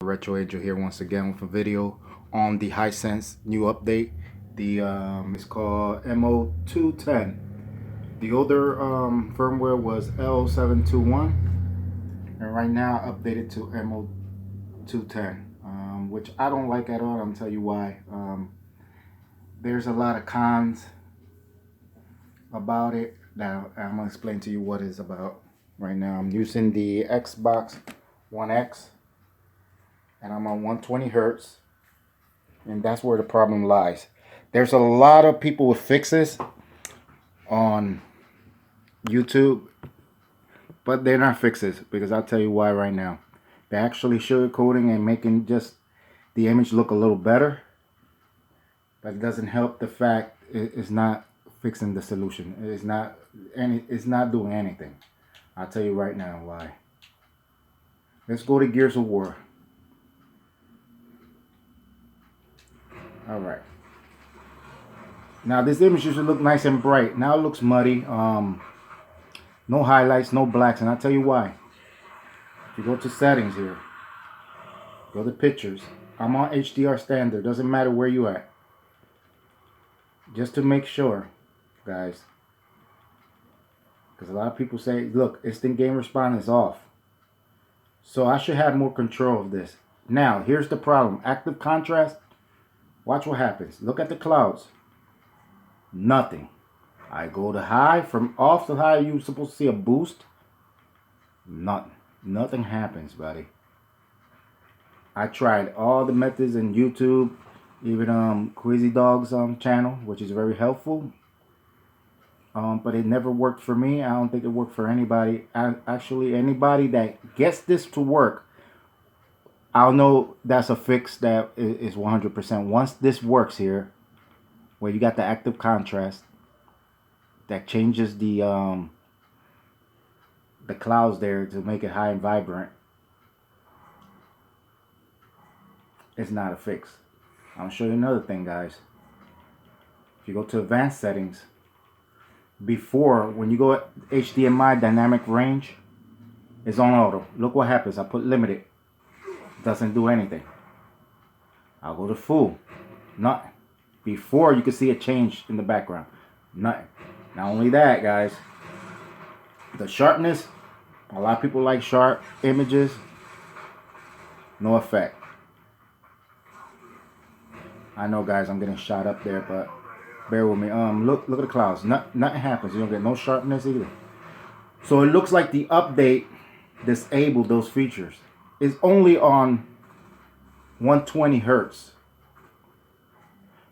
Retro Angel here once again with a video on the Hisense new update. The it's called M0210. The older firmware was L721, and right now updated to M0210, which I don't like at all. I'm gonna tell you why. There's a lot of cons about it. Now I'm gonna explain to you what it's about. Right now I'm using the Xbox One X, and I'm on 120 hertz, and that's where the problem lies. There's a lot of people with fixes on YouTube, but they're not fixes, because I'll tell you why right now. They're actually sugarcoating and making just the image look a little better, but it doesn't help the fact it's not fixing the solution. It's not doing anything. I'll tell you right now why. Let's go to Gears of War. All right. Now this image used to look nice and bright. Now it looks muddy. No highlights, no blacks, and I'll tell you why. If you go to settings here, go to pictures. I'm on HDR standard. Doesn't matter where you at. Just to make sure, guys, because a lot of people say, look, instant game response is off. So I should have more control of this. Now, here's the problem. Active contrast. Watch what happens. Look at the clouds. Nothing. I go to high. From off to high, you're supposed to see a boost. Nothing. Nothing happens, buddy. I tried all the methods in YouTube, even Quizzy Dog's channel, which is very helpful. But it never worked for me. I don't think it worked for anybody. Actually, anybody that gets this to work, I'll know that's a fix that is 100%. Once this works here, where you got the active contrast, that changes the clouds there to make it high and vibrant, it's not a fix. I'll show you another thing, guys. If you go to advanced settings, before, when you go at HDMI dynamic range, it's on auto. Look what happens. I put limited. Doesn't do anything. I'll go to full. Nothing. Before, you can see a change in the background. Nothing. Not only that, guys, the sharpness, a lot of people like sharp images. No effect. I know, guys, I'm getting shot up there, but bear with me. Look at the clouds. Nothing happens. You don't get no sharpness either. So it looks like the update disabled those features. It's only on 120 hertz.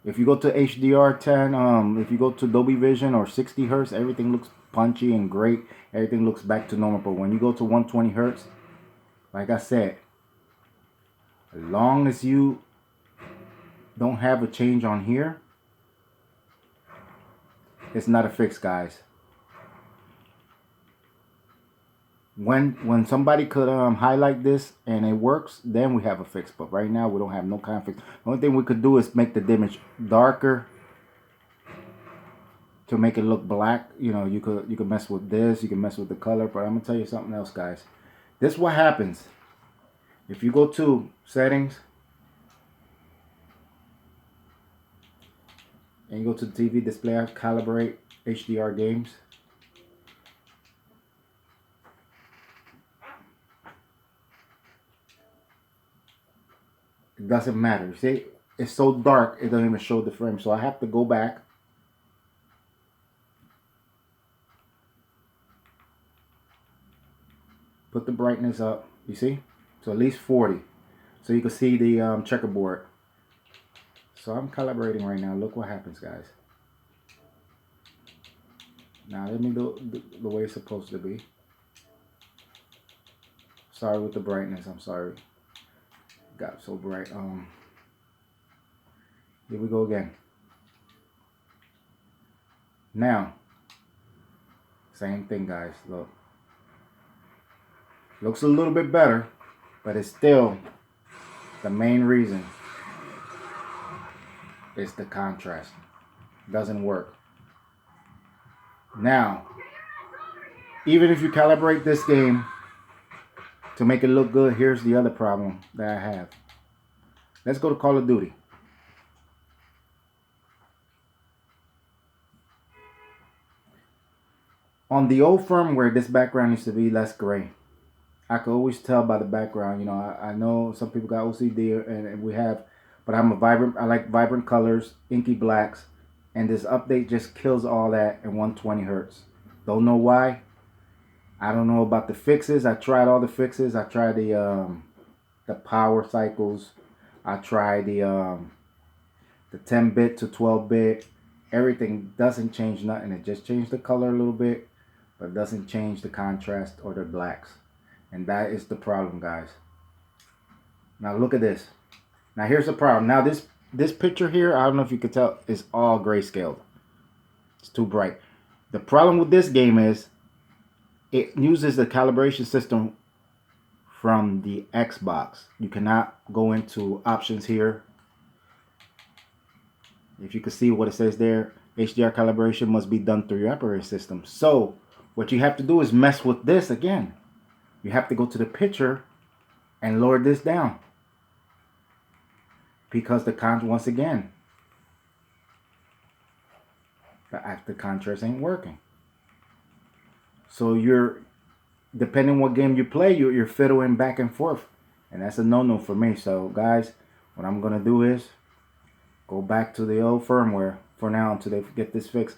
If you go to HDR10, if you go to Dolby Vision or 60 hertz, everything looks punchy and great. Everything looks back to normal. But when you go to 120 hertz, like I said, as long as you don't have a change on here, it's not a fix, guys. When somebody could highlight this and it works, then we have a fix. But right now we don't have no kind of fix. The only thing we could do is make the image darker to make it look black. You know, you could mess with this, you can mess with the color. But I'm gonna tell you something else, guys. This is what happens if you go to settings and you go to the TV display, Calibrate Hdr games. It doesn't matter. You see, it's so dark it doesn't even show the frame. So I have to go back. Put the brightness up. You see? So at least 40. So you can see the checkerboard. So I'm calibrating right now. Look what happens, guys. Now let me do the way it's supposed to be. Sorry with the brightness. I'm sorry. Got so bright. Here we go again. Now, same thing, guys. Look. Looks a little bit better, but it's still the main reason is the contrast. Doesn't work. Now, even if you calibrate this game to make it look good, here's the other problem that I have. Let's go to Call of Duty. On the old firmware, this background used to be less gray. I could always tell by the background. You know, I know some people got OCD, and we have, but I like vibrant colors, inky blacks, and this update just kills all that in 120 hertz. Don't know why. I don't know about the fixes. I tried all the fixes. I tried the power cycles. I tried the 10-bit to 12-bit. Everything doesn't change nothing. It just changed the color a little bit, but it doesn't change the contrast or the blacks. And that is the problem, guys. Now look at this. Now here's the problem. Now this picture here, I don't know if you could tell, is all grayscaled. It's too bright. The problem with this game is it uses the calibration system from the Xbox. You cannot go into options here. If you can see what it says there, HDR calibration must be done through your operating system. So what you have to do is mess with this again. You have to go to the picture and lower this down, because once again, the contrast ain't working. So depending what game you play, you're fiddling back and forth, and that's a no-no for me. So guys, what I'm gonna do is go back to the old firmware for now until they get this fixed.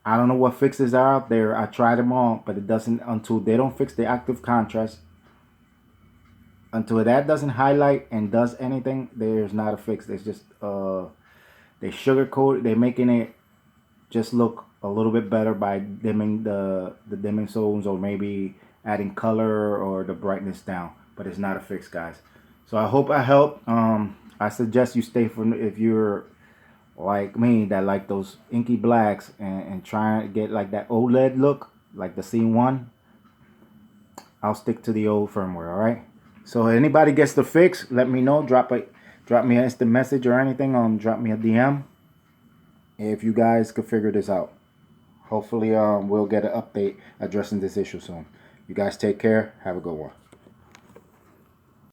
I don't know what fixes are out there. I tried them all, but it doesn't, until they don't fix the active contrast. Until that doesn't highlight and does anything, there's not a fix. It's just they sugarcoat it. They're making it just look a little bit better by dimming the dimming zones, or maybe adding color or the brightness down. But it's not a fix, guys. So I hope I helped. I suggest you stay from, if you're like me that like those inky blacks and try to get like that OLED look, like the C1, I'll stick to the old firmware. All right. So if anybody gets the fix, let me know. Drop me an instant message or anything. Drop me a DM if you guys could figure this out. Hopefully we'll get an update addressing this issue soon. You guys take care. Have a good one.